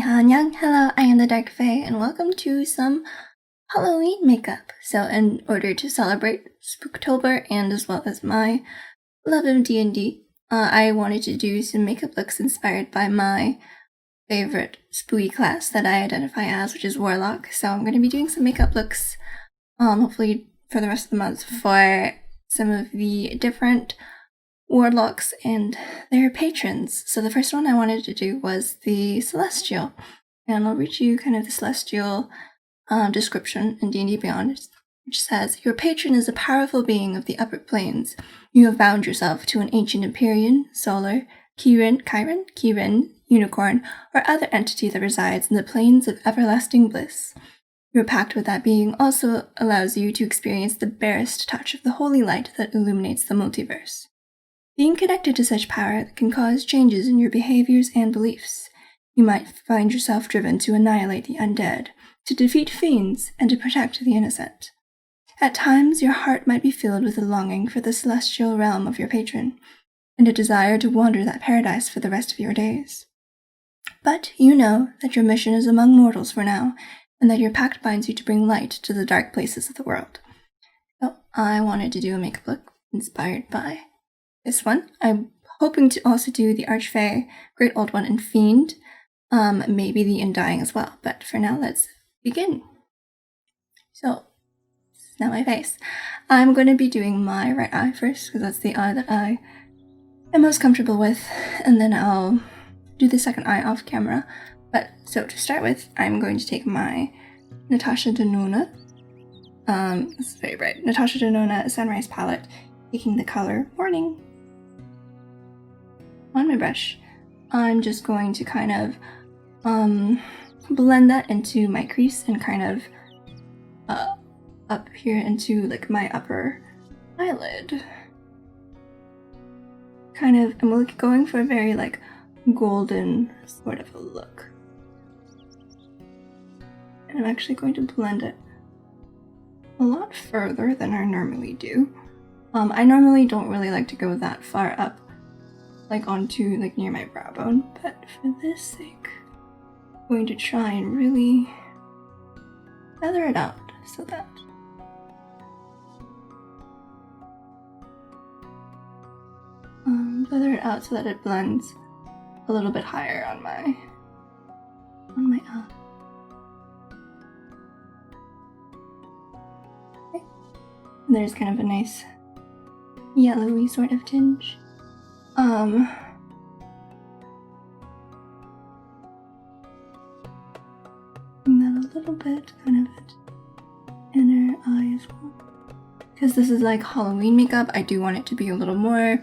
Annyeong. Hello, I am the Dark Fae, and welcome to some Halloween makeup. So in order to celebrate Spooktober and as well as my love of D&D, I wanted to do some makeup looks inspired by my favorite spooky class that I identify as, which is Warlock. So I'm going to be doing some makeup looks, hopefully for the rest of the month, for some of the different warlocks and their patrons. So the first one I wanted to do was the Celestial, and I'll read you kind of the Celestial description in D&D Beyond, which says, "Your patron is a powerful being of the upper planes. You have bound yourself to an ancient Empyrean, Solar, Kirin, Unicorn, or other entity that resides in the planes of everlasting bliss. Your pact with that being also allows you to experience the barest touch of the holy light that illuminates the multiverse. Being connected to such power can cause changes in your behaviors and beliefs. You might find yourself driven to annihilate the undead, to defeat fiends, and to protect the innocent. At times, your heart might be filled with a longing for the celestial realm of your patron, and a desire to wander that paradise for the rest of your days. But you know that your mission is among mortals for now, and that your pact binds you to bring light to the dark places of the world." So I wanted to do a makeup look inspired by this one. I'm hoping to also do the Archfey, Great Old One, and Fiend, maybe the Undying as well, but for now let's begin. So, this is now my face. I'm going to be doing my right eye first, because that's the eye that I am most comfortable with, and then I'll do the second eye off camera. But, so to start with, I'm going to take my Natasha Denona, this is very bright, Natasha Denona Sunrise Palette, taking the color Morning. On my brush, I'm just going to kind of blend that into my crease and kind of up here into like my upper eyelid. Kind of, I'm going for a very like golden sort of a look. And I'm actually going to blend it a lot further than I normally do. I normally don't really like to go that far up, like onto like near my brow bone, but for this sake, I'm going to try and really feather it out so that it blends a little bit higher on my eye. Okay. And there's kind of a nice yellowy sort of tinge. Bring that a little bit, kind of at inner eye as well. Because this is like Halloween makeup, I do want it to be a little more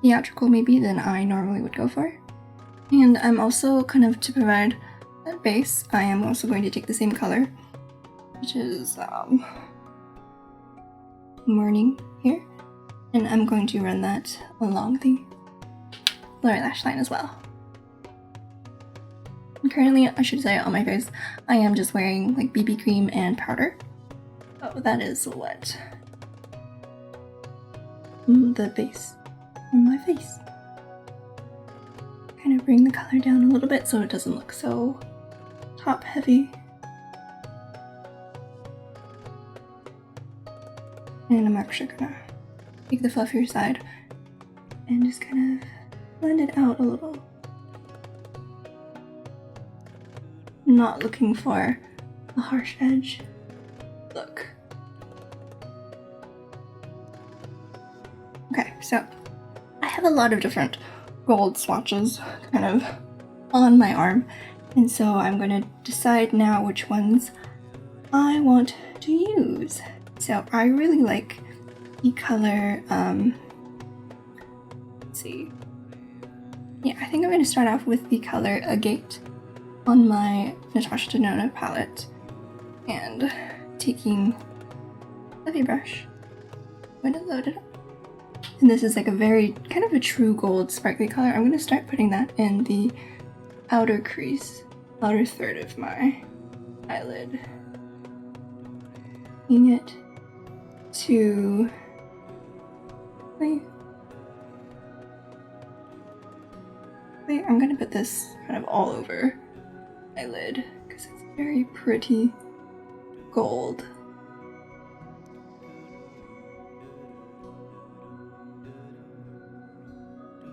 theatrical maybe than I normally would go for. And I'm also kind of, to provide that base, I am also going to take the same color, which is Morning here. And I'm going to run that along the lower lash line as well. And currently, I should say on my face, I am just wearing like BB cream and powder. Oh, that is what the base on my face. Kind of bring the color down a little bit so it doesn't look so top heavy. And I'm actually gonna take the fluffier side and just kind of blend it out a little. I'm not looking for a harsh edge look. Okay, so I have a lot of different gold swatches kind of on my arm, and so I'm going to decide now which ones I want to use. So I really like the color, let's see. Yeah, I think I'm going to start off with the color Agate on my Natasha Denona palette, and taking a heavy brush, I'm going to load it up. And this is like a very, kind of a true gold sparkly color. I'm going to start putting that in the outer crease, outer third of my eyelid. Taking it to I'm going to put this kind of all over eyelid because it's very pretty gold.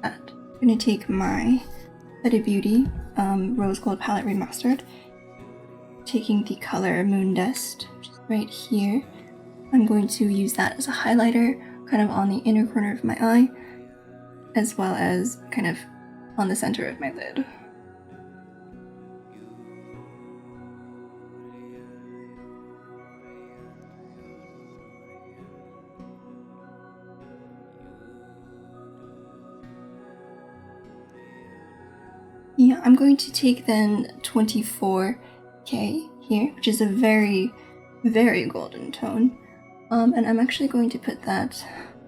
I'm gonna take my Huda Beauty Rose Gold Palette Remastered, taking the color Moon Dust, which is right here. I'm going to use that as a highlighter, kind of on the inner corner of my eye, as well as kind of on the center of my lid. Yeah, I'm going to take then 24K here, which is a very, very golden tone. And I'm actually going to put that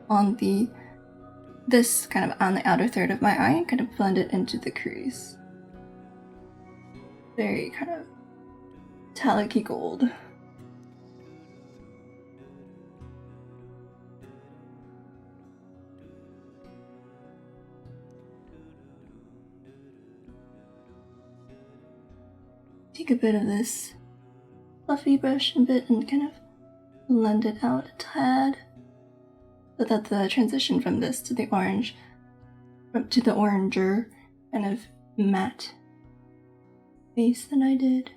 on this kind of on the outer third of my eye and kind of blend it into the crease. Very kind of metallic-y gold. Take a bit of this fluffy brush and kind of blend it out a tad, so that the transition from this to the orange, to the oranger kind of matte base than I did,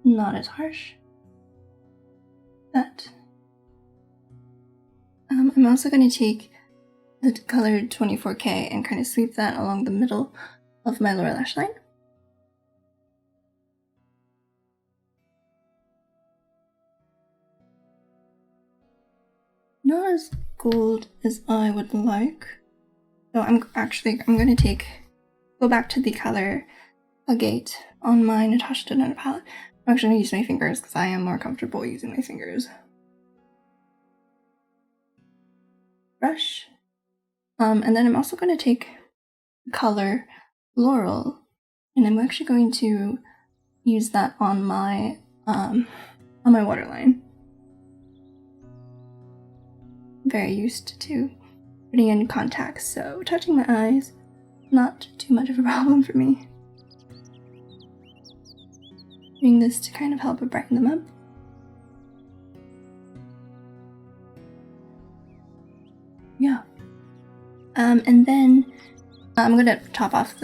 not as harsh. That. I'm also going to take the colored 24K and kind of sweep that along the middle of my lower lash line. Not as gold as I would like. So I'm going to go back to the color Agate on my Natasha Denona palette. I'm actually going to use my fingers because I am more comfortable using my fingers. Brush. And then I'm also going to take the color Laurel, and I'm actually going to use that on my waterline. Very used to putting in contacts, so touching my eyes, not too much of a problem for me. Doing this to kind of help brighten them up. Yeah. And then I'm gonna top off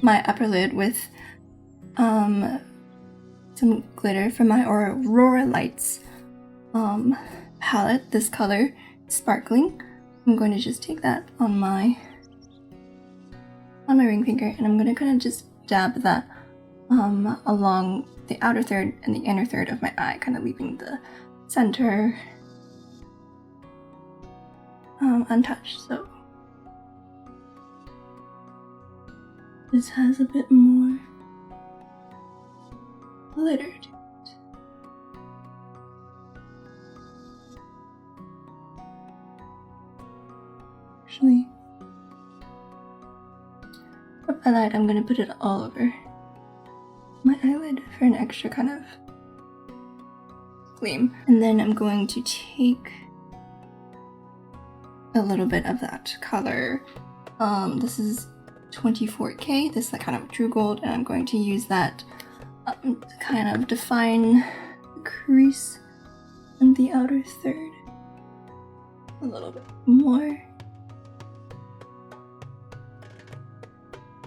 my upper lid with some glitter from my Aurora Lights palette, this color, Sparkling. I'm going to just take that on my ring finger, and I'm going to kind of just dab that along the outer third and the inner third of my eye, kind of leaving the center untouched. So this has a bit more glitter to it. Actually, for highlight, I'm going to put it all over my eyelid for an extra kind of gleam. And then I'm going to take a little bit of that color. This is 24K, this is kind of true gold, and I'm going to use that to kind of define the crease in the outer third a little bit more.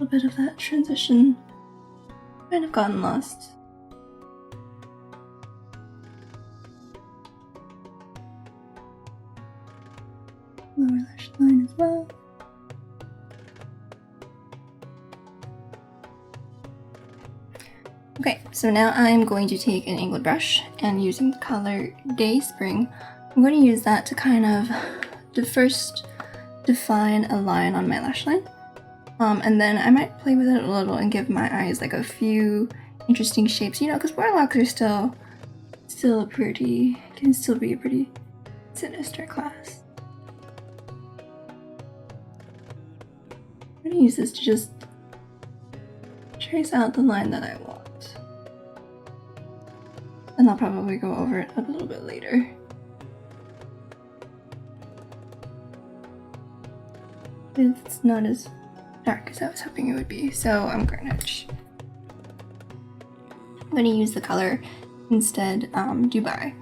A little bit of that transition kind of gotten lost. Lower lash line as well. Okay, so now I'm going to take an angled brush, and using the color Day Spring, I'm going to use that to kind of first define a line on my lash line. And then I might play with it a little and give my eyes like a few interesting shapes, you know, because warlocks are still can still be a pretty sinister class. I'm gonna use this to just trace out the line that I want. And I'll probably go over it a little bit later. It's not as dark as I was hoping it would be, so I'm going to I'm going to use the color instead Dubai.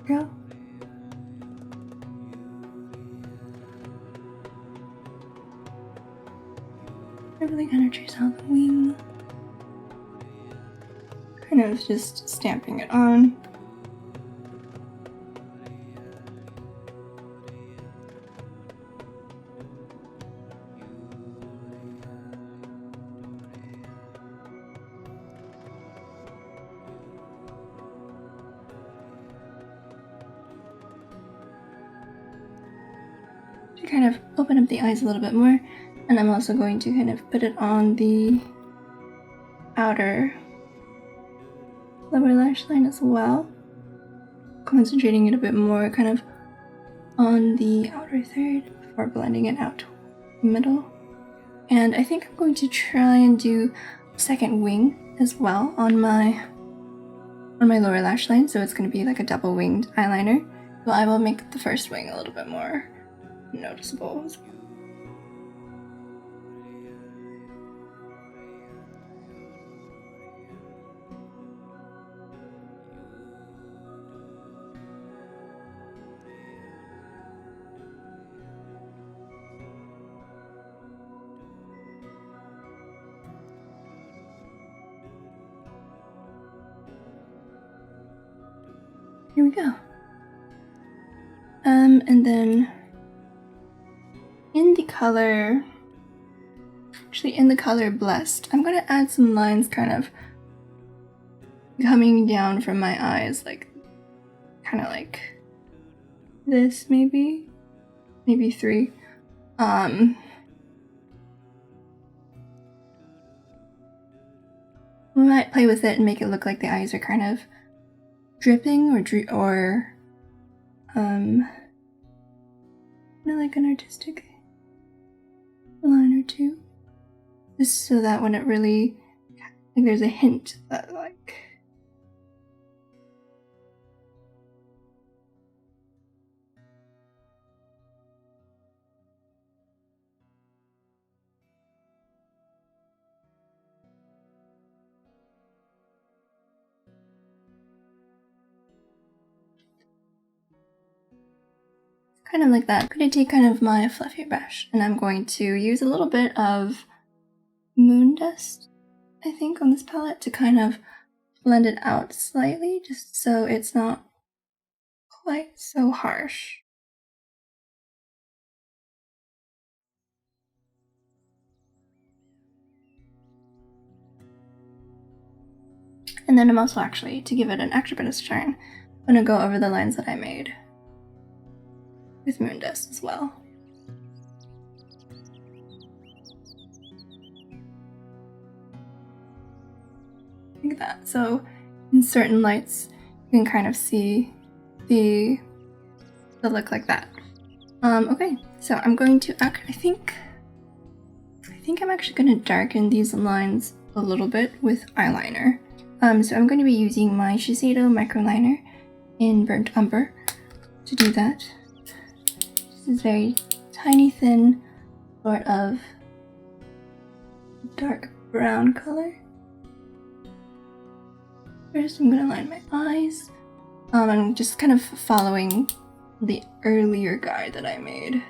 Go. I really kind of trace out the wing. Kind of just stamping it on. To kind of open up the eyes a little bit more, and I'm also going to kind of put it on the outer lower lash line as well, concentrating it a bit more kind of on the outer third before blending it out to the middle. And I think I'm going to try and do a second wing as well on my lower lash line, so it's going to be like a double winged eyeliner. Well, I will make the first wing a little bit more noticeable as well. Here we go. And then in the color Blessed, I'm gonna add some lines kind of coming down from my eyes, like kind of like this, maybe 3. We might play with it and make it look like the eyes are kind of dripping or like an artistic line or two, just so that when it really, like, there's a hint that like kind of like that. I'm going to take kind of my fluffy brush and I'm going to use a little bit of moon dust, I think, on this palette to kind of blend it out slightly, just so it's not quite so harsh. And then I'm also, actually, to give it an extra bit of shine, I'm going to go over the lines that I made with moon dust as well. Like that. So in certain lights you can kind of see the look like that. Okay, so I'm going to I think I'm actually going to darken these lines a little bit with eyeliner. So I'm going to be using my Shiseido microliner in Burnt Umber to do that. This is very tiny, thin, sort of dark brown color. First, I'm going to line my eyes. I'm just kind of following the earlier guide that I made.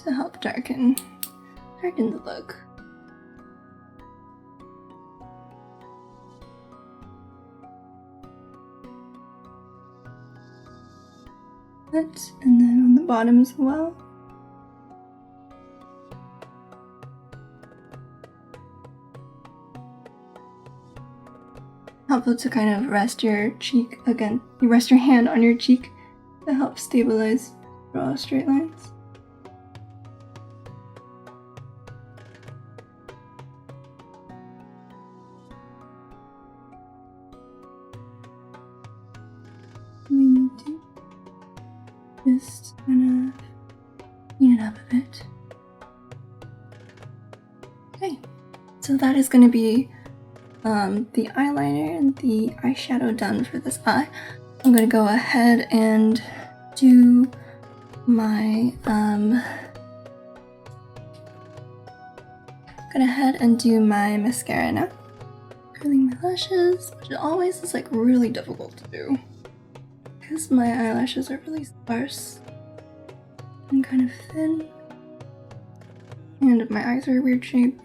To help darken the look. That, and then on the bottom as well. Helpful to kind of rest your cheek again. You rest your hand on your cheek to help stabilize, draw straight lines. We need to just kind of clean it up a bit. Okay, so that is going to be the eyeliner and the eyeshadow done for this eye. I'm gonna go ahead and do my mascara now. Curling my lashes, which always is like really difficult to do because my eyelashes are really sparse and kind of thin, and my eyes are a weird shape.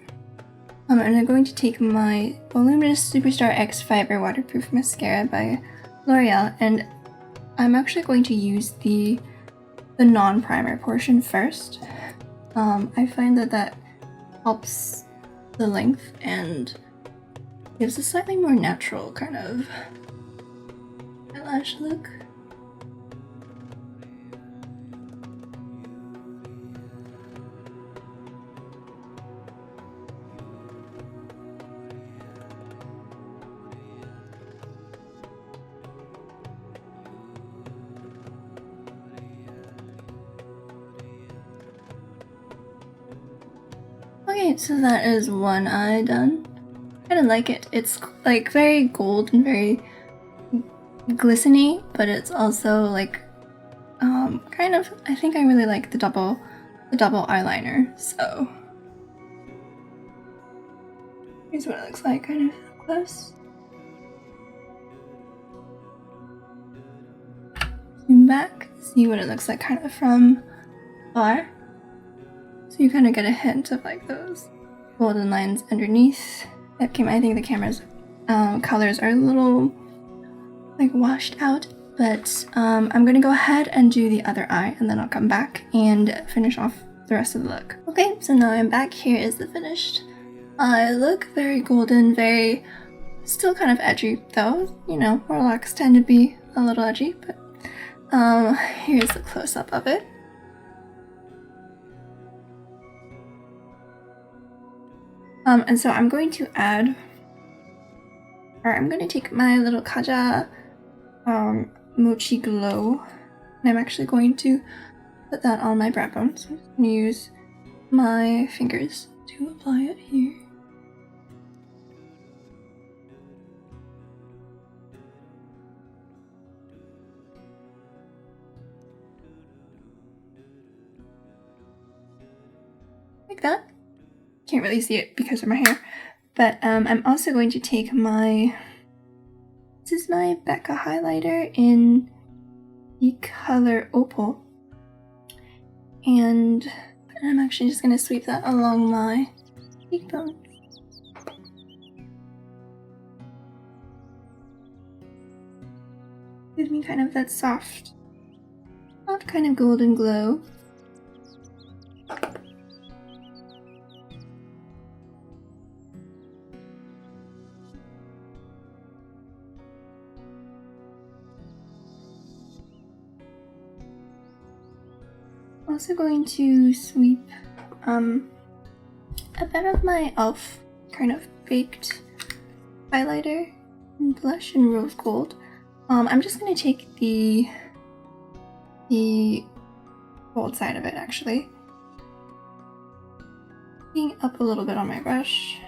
And I'm going to take my Voluminous Superstar X Fiber Waterproof Mascara by L'Oreal, and I'm actually going to use the non-primer portion first. I find that helps the length and gives a slightly more natural kind of eyelash look. Okay, so that is one eye done. I kind of like it. It's like very gold and very glisteny, but it's also like kind of, I think I really like the double eyeliner. So here's what it looks like kind of close. Zoom back, see what it looks like kind of from far. So you kind of get a hint of like those golden lines underneath. I think the camera's colors are a little like washed out, but I'm gonna go ahead and do the other eye, and then I'll come back and finish off the rest of the look. Okay, so now I'm back. Here is the finished eye look. Very golden, very still kind of edgy though. You know, warlocks tend to be a little edgy, but here's the close-up of it. And so I'm going to take my little Kaja Mochi Glow, and I'm actually going to put that on my brow bone. So I'm just going to use my fingers to apply it here. Like that. Can't really see it because of my hair, but I'm also going to take this is my Becca highlighter in the color Opal, and I'm actually just going to sweep that along my cheekbone. Gives me kind of that soft kind of golden glow. Also going to sweep a bit of my e.l.f. kind of baked highlighter and blush in rose gold. I'm just going to take the gold side of it, actually, picking up a little bit on my brush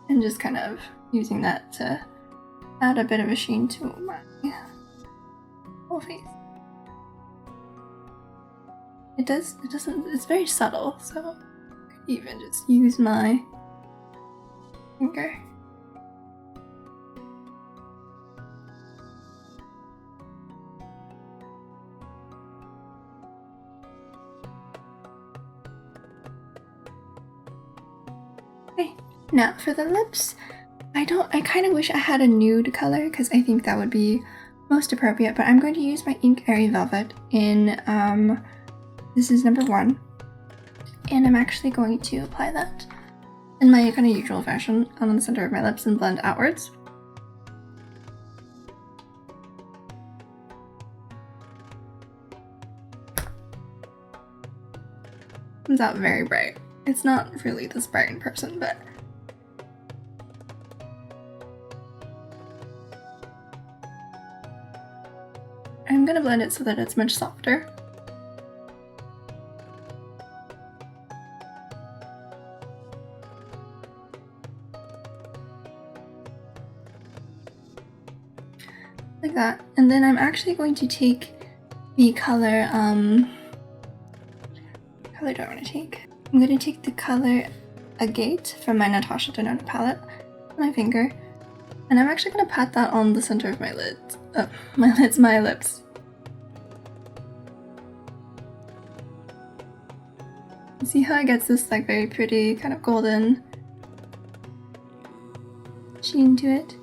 and just kind of using that to add a bit of a sheen to my whole face. It's very subtle, so I could even just use my finger. Okay, now for the lips, I kind of wish I had a nude color because I think that would be most appropriate, but I'm going to use my Ink Airy Velvet in this is number 1, and I'm actually going to apply that in my kind of usual fashion on the center of my lips and blend outwards. Comes out very bright. It's not really this bright in person, but I'm gonna blend it so that it's much softer. like that. And then I'm actually going to take the color, what color do I want to take? I'm going to take the color Agate from my Natasha Denona palette on my finger, and I'm actually going to pat that on the center of my lids. Oh, my lips. See how it gets this like very pretty kind of golden sheen to it?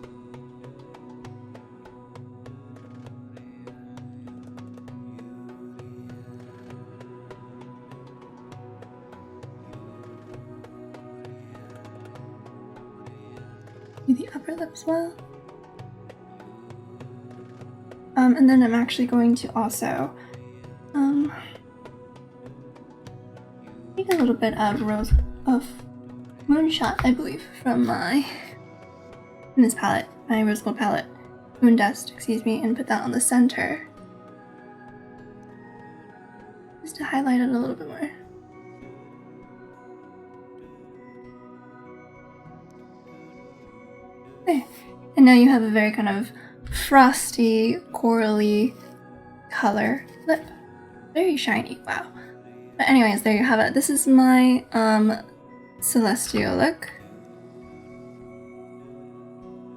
Do the upper lip as well. And then I'm actually going to also take a little bit of Moonshot, I believe, from this palette, my rose gold palette, Moon Dust, excuse me, and put that on the center, just to highlight it a little bit more. There. And now you have a very kind of frosty, corally color lip. Very shiny, wow. But anyways, there you have it. This is my Celestial look.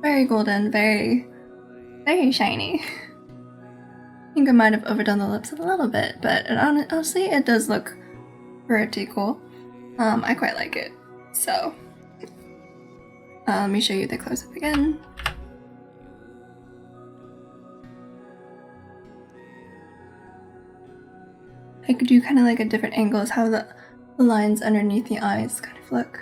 Very golden, very shiny. I think I might have overdone the lips a little bit, but honestly, it does look pretty cool. I quite like it. So, let me show you the close-up again. I could do kind of like a different angles, how the lines underneath the eyes kind of look.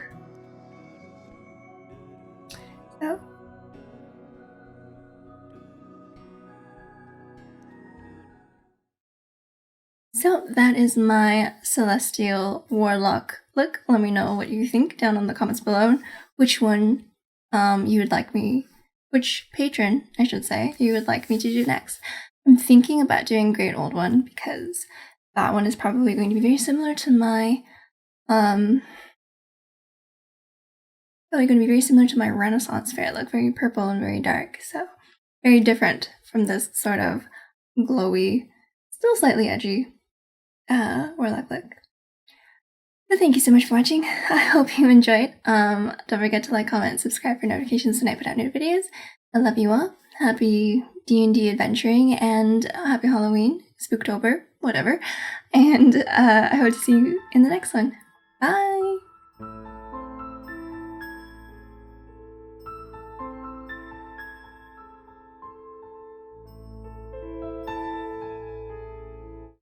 So that is my Celestial Warlock look. Let me know what you think down in the comments below. Which one you would like me, which patron, I should say, you would like me to do next. I'm thinking about doing Great Old One because that one is probably going to be very similar to my Renaissance Fair look, very purple and very dark, so very different from this sort of glowy, still slightly edgy Warlock look. But thank you so much for watching. I hope you enjoyed. Don't forget to like, comment, subscribe for notifications when I put out new videos. I love you all. Happy D&D adventuring and happy Halloween, Spooktober, whatever. And I hope to see you in the next one. Bye!